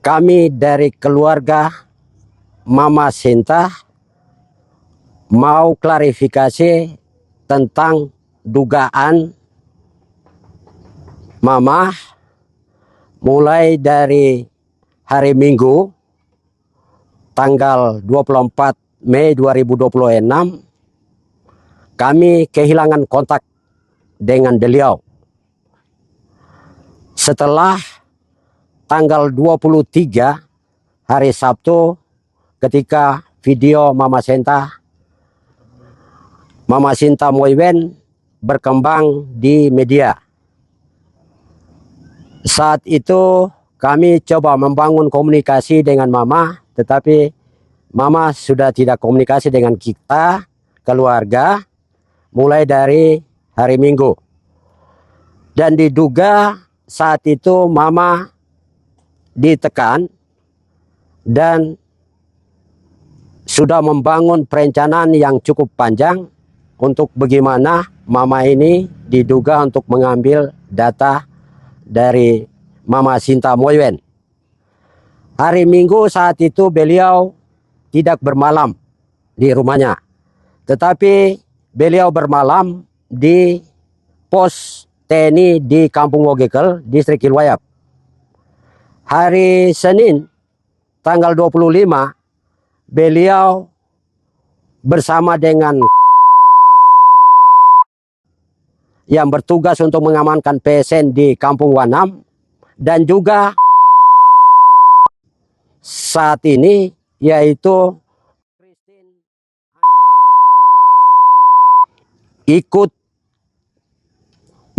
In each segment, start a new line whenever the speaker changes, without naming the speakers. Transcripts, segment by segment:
Kami dari keluarga Mama Sinta mau klarifikasi tentang dugaan Mama mulai dari hari Minggu tanggal 24 Mei 2026 kami kehilangan kontak dengan beliau. Setelah tanggal 23 hari Sabtu ketika video Mama Sinta Moiwen berkembang di media. Saat itu kami coba membangun komunikasi dengan Mama, tetapi Mama sudah tidak komunikasi dengan kita, keluarga, mulai dari hari Minggu. Dan diduga saat itu Mama ditekan dan sudah membangun perencanaan yang cukup panjang untuk bagaimana Mama ini diduga untuk mengambil data dari Mama Sinta Moiwen. Hari Minggu saat itu beliau tidak bermalam di rumahnya, tetapi beliau bermalam di pos TNI di Kampung Wogekel, Distrik Ilwayap. Hari Senin tanggal 25 beliau bersama dengan yang bertugas untuk mengamankan PSN di Kampung Wanam dan juga saat ini yaitu ikut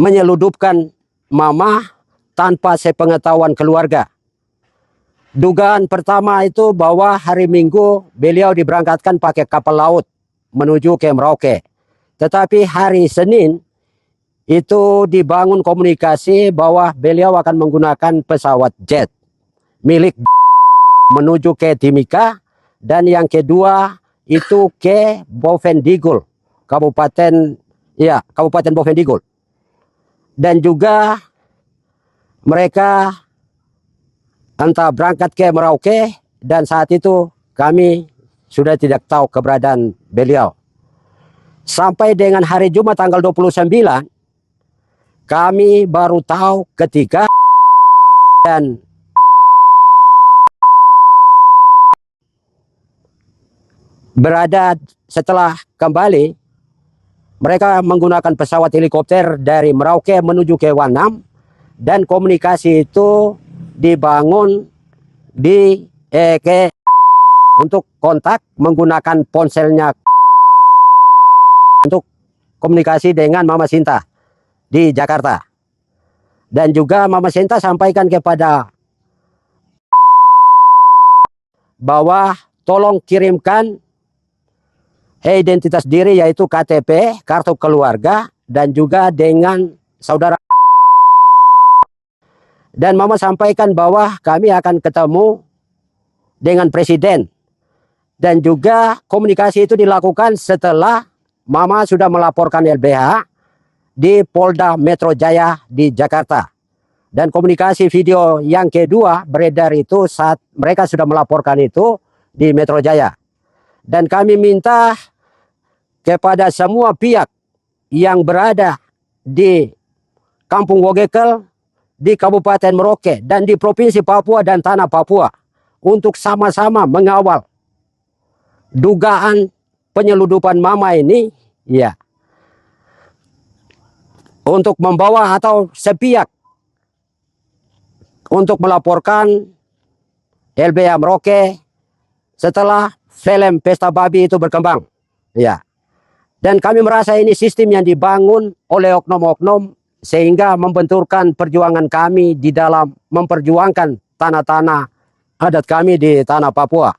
menyeludupkan Mama tanpa sepengetahuan keluarga. Dugaan pertama itu bahwa hari Minggu beliau diberangkatkan pakai kapal laut menuju ke Merauke. Tetapi hari Senin itu dibangun komunikasi bahwa beliau akan menggunakan pesawat jet milik menuju ke Timika, dan yang kedua itu ke Bovendigul, Kabupaten Bovendigul. Dan juga mereka entah berangkat ke Merauke, dan saat itu kami sudah tidak tahu keberadaan beliau. Sampai dengan hari Jumat tanggal 29 kami baru tahu ketika dan berada setelah kembali mereka menggunakan pesawat helikopter dari Merauke menuju ke Wanam, dan komunikasi itu dibangun di untuk kontak menggunakan ponselnya untuk komunikasi dengan Mama Sinta di Jakarta. Dan juga Mama Sinta sampaikan kepada bahwa tolong kirimkan identitas diri yaitu KTP, kartu keluarga, dan juga dengan saudara. Dan Mama sampaikan bahwa kami akan ketemu dengan Presiden. Dan juga komunikasi itu dilakukan setelah Mama sudah melaporkan LBH di Polda Metro Jaya di Jakarta. Dan komunikasi video yang kedua beredar itu saat mereka sudah melaporkan itu di Metro Jaya. Dan kami minta kepada semua pihak yang berada di Kampung Wogekel, di Kabupaten Merauke, dan di Provinsi Papua dan Tanah Papua untuk sama-sama mengawal dugaan penyeludupan Mama ini, ya, untuk membawa atau sepihak untuk melaporkan LBH Merauke setelah film Pesta Babi itu berkembang, ya. Dan kami merasa ini sistem yang dibangun oleh oknum-oknum sehingga membenturkan perjuangan kami di dalam memperjuangkan tanah-tanah adat kami di tanah Papua.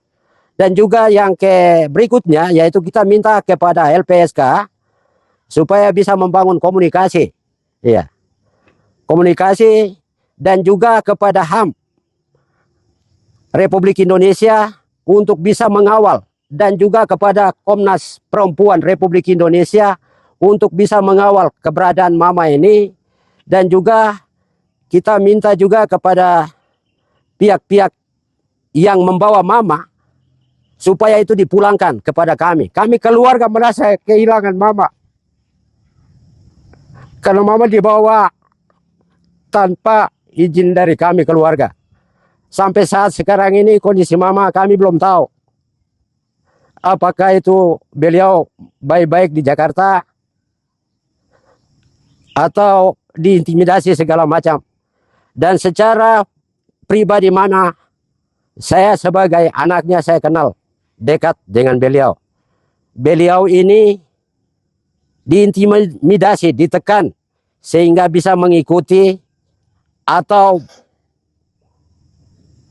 Dan juga yang berikutnya yaitu kita minta kepada LPSK supaya bisa membangun komunikasi, ya, komunikasi, dan juga kepada HAM Republik Indonesia untuk bisa mengawal, dan juga kepada Komnas Perempuan Republik Indonesia untuk bisa mengawal keberadaan Mama ini. Dan juga kita minta juga kepada pihak-pihak yang membawa mama supaya itu dipulangkan kepada kami. Kami keluarga merasa kehilangan mama. Karena mama dibawa tanpa izin dari kami keluarga. Sampai saat sekarang ini kondisi mama kami belum tahu. Apakah itu beliau baik-baik di Jakarta atau diintimidasi segala macam. Dan secara pribadi mana saya sebagai anaknya saya kenal dekat dengan beliau. Beliau ini diintimidasi, ditekan sehingga bisa mengikuti atau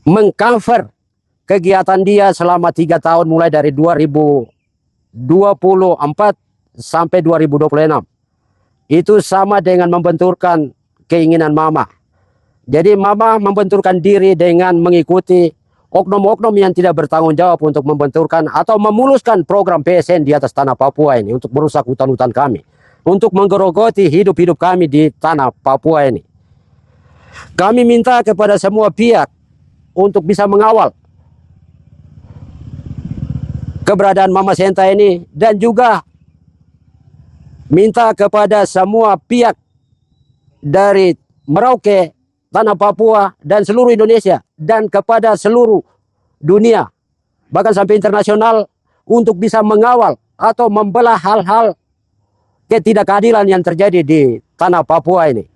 mengcover kegiatan dia selama 3 tahun mulai dari 2024 sampai 2026. Itu sama dengan membenturkan keinginan mama. Jadi mama membenturkan diri dengan mengikuti oknum-oknum yang tidak bertanggung jawab untuk membenturkan atau memuluskan program PSN di atas tanah Papua ini untuk merusak hutan-hutan kami, untuk menggerogoti hidup-hidup kami di tanah Papua ini. Kami minta kepada semua pihak untuk bisa mengawal keberadaan Mama Senta ini, dan juga minta kepada semua pihak dari Merauke, tanah Papua, dan seluruh Indonesia, dan kepada seluruh dunia, bahkan sampai internasional, untuk bisa mengawal atau membelah hal-hal ketidakadilan yang terjadi di tanah Papua ini.